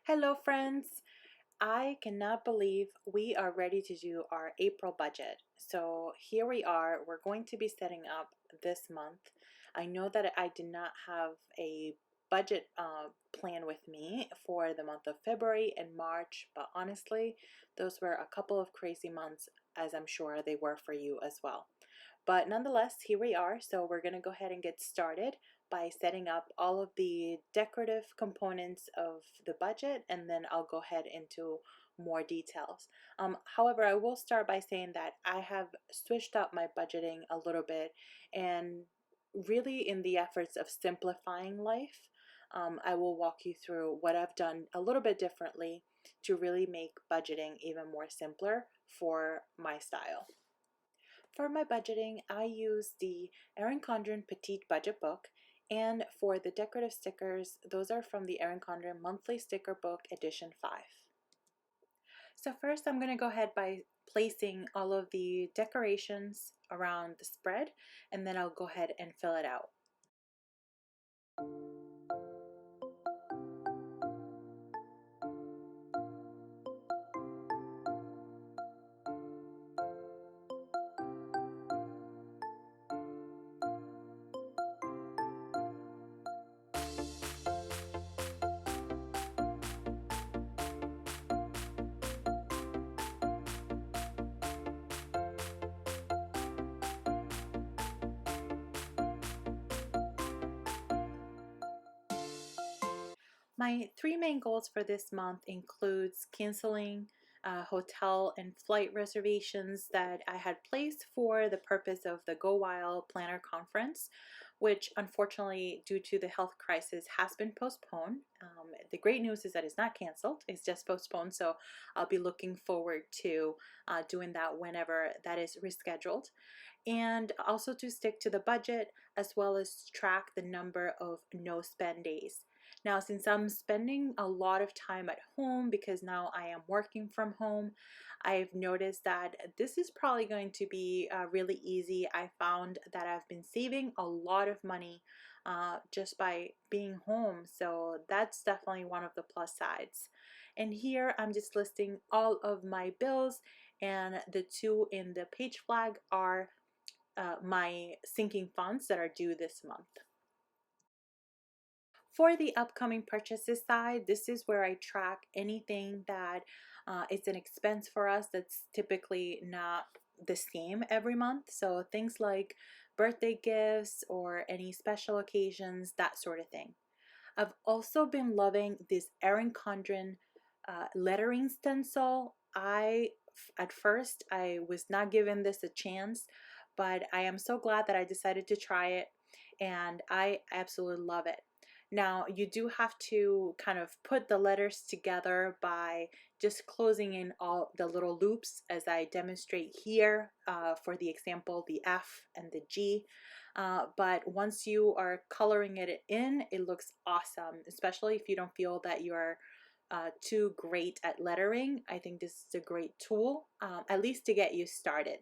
Hello, friends. I cannot believe we are ready to do our April budget. So here we are. We're going to be setting up this month. I know that I did not have a budget plan with me for the month of February and March, but honestly, those were a couple of crazy months, as I'm sure they were for you as well. But nonetheless, here we are. So we're going to go ahead and get started by setting up all of the decorative components of the budget, and then I'll go ahead into more details. However, I will start by saying that I have switched up my budgeting a little bit, and really in the efforts of simplifying life, I will walk you through what I've done a little bit differently to really make budgeting even more simpler for my style. For my budgeting, I use the Erin Condren Petite Budget Book, and for the decorative stickers, those are from the Erin Condren Monthly Sticker Book Edition 5. So first I'm going to go ahead by placing all of the decorations around the spread, and then I'll go ahead and fill it out. My three main goals for this month includes canceling hotel and flight reservations that I had placed for the purpose of the Go Wild Planner Conference, which unfortunately, due to the health crisis, has been postponed. The great news is that it's not canceled, it's just postponed, so I'll be looking forward to doing that whenever that is rescheduled. And also to stick to the budget, as well as track the number of no spend days. Now, since I'm spending a lot of time at home because now I am working from home, I've noticed that this is probably going to be really easy. I found that I've been saving a lot of money just by being home, so that's definitely one of the plus sides. And here I'm just listing all of my bills, and the two in the page flag are my sinking funds that are due this month. For the upcoming purchases side, this is where I track anything that is an expense for us that's typically not the same every month. So things like birthday gifts or any special occasions, that sort of thing. I've also been loving this Erin Condren lettering stencil. At first I was not given this a chance, but I am so glad that I decided to try it, and I absolutely love it. Now, you do have to kind of put the letters together by just closing in all the little loops, as I demonstrate here for the example, the F and the G. But once you are coloring it in, it looks awesome, especially if you don't feel that you're too great at lettering. I think this is a great tool, at least to get you started.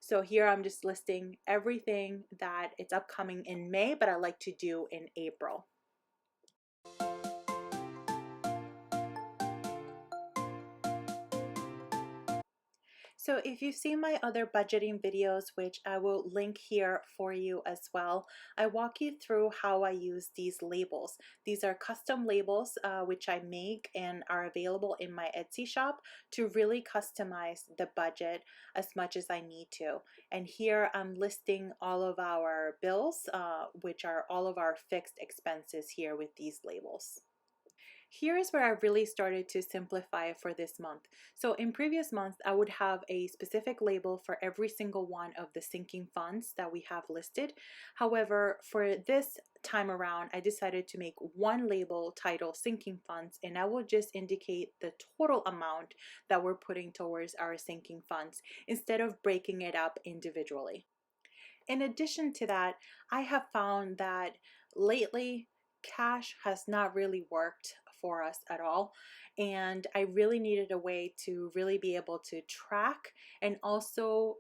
So here I'm just listing everything that it's upcoming in May, but I like to do in April. So if you've seen my other budgeting videos, which I will link here for you as well, I walk you through how I use these labels. These are custom labels which I make and are available in my Etsy shop to really customize the budget as much as I need to. And here I'm listing all of our bills, which are all of our fixed expenses here with these labels. Here is where I really started to simplify for this month. So in previous months, I would have a specific label for every single one of the sinking funds that we have listed. However, for this time around, I decided to make one label titled sinking funds, and I will just indicate the total amount that we're putting towards our sinking funds instead of breaking it up individually. In addition to that, I have found that lately cash has not really worked for us at all, and I really needed a way to really be able to track and also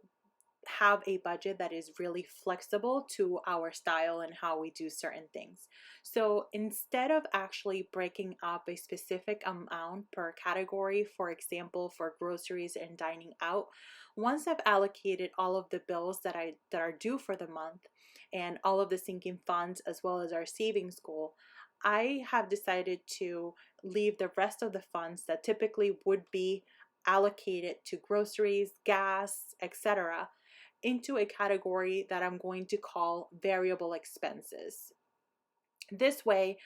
have a budget that is really flexible to our style and how we do certain things. So instead of actually breaking up a specific amount per category, for example, for groceries and dining out, once I've allocated all of the bills that are due for the month and all of the sinking funds as well as our savings goal, I have decided to leave the rest of the funds that typically would be allocated to groceries, gas, etc., into a category that I'm going to call variable expenses. This way,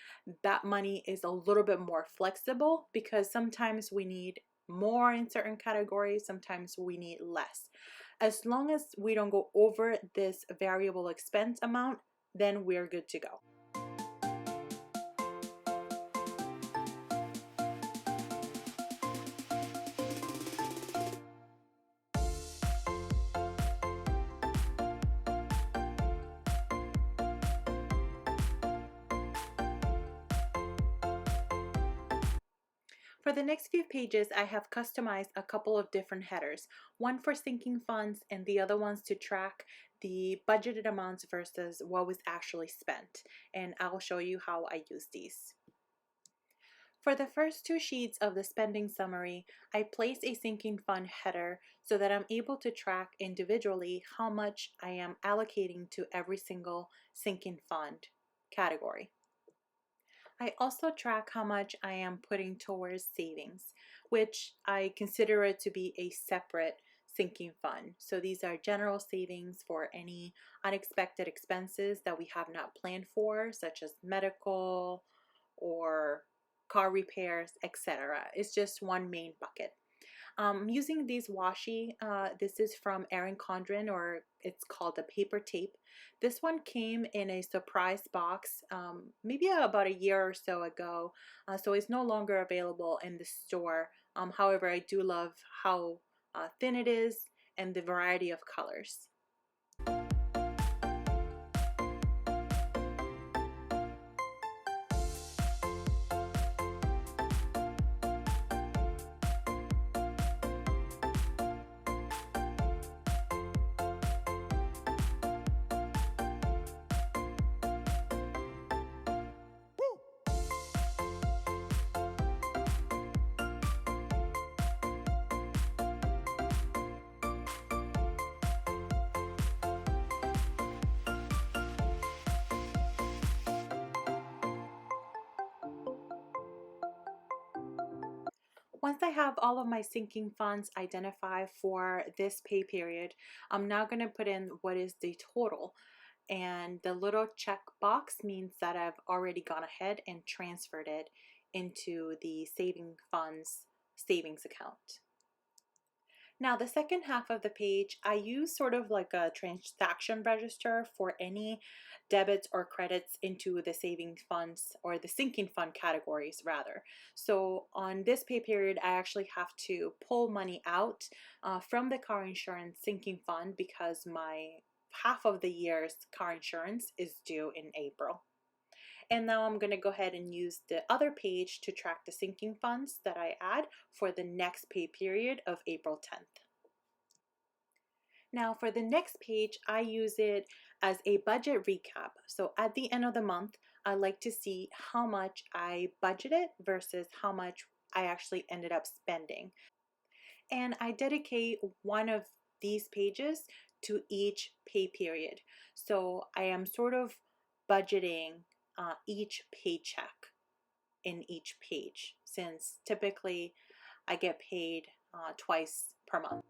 that money is a little bit more flexible because sometimes we need more in certain categories, sometimes we need less. As long as we don't go over this variable expense amount, then we're good to go. For the next few pages, I have customized a couple of different headers, one for sinking funds and the other ones to track the budgeted amounts versus what was actually spent. And I'll show you how I use these. For the first two sheets of the spending summary, I place a sinking fund header so that I'm able to track individually how much I am allocating to every single sinking fund category. I also track how much I am putting towards savings, which I consider it to be a separate sinking fund. So these are general savings for any unexpected expenses that we have not planned for, such as medical or car repairs, etc. It's just one main bucket. Using these washi, this is from Erin Condren, or it's called the paper tape. This one came in a surprise box maybe about a year or so ago, so it's no longer available in the store. However, I do love how thin it is and the variety of colors. Once I have all of my sinking funds identified for this pay period, I'm now going to put in what is the total. And the little check box means that I've already gone ahead and transferred it into the saving funds savings account. Now the second half of the page, I use sort of like a transaction register for any debits or credits into the savings funds or the sinking fund categories rather. So on this pay period, I actually have to pull money out from the car insurance sinking fund because my half of the year's car insurance is due in April. And now I'm going to go ahead and use the other page to track the sinking funds that I add for the next pay period of April 10th. Now for the next page, I use it as a budget recap. So at the end of the month, I like to see how much I budgeted versus how much I actually ended up spending. And I dedicate one of these pages to each pay period. So I am sort of budgeting each paycheck in each page, since typically I get paid twice per month.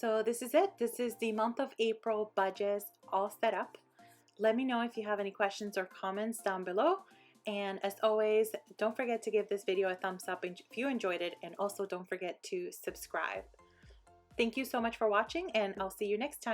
So this is it. This is the month of April budgets all set up. Let me know if you have any questions or comments down below. And as always, don't forget to give this video a thumbs up if you enjoyed it, and also don't forget to subscribe. Thank you so much for watching, and I'll see you next time.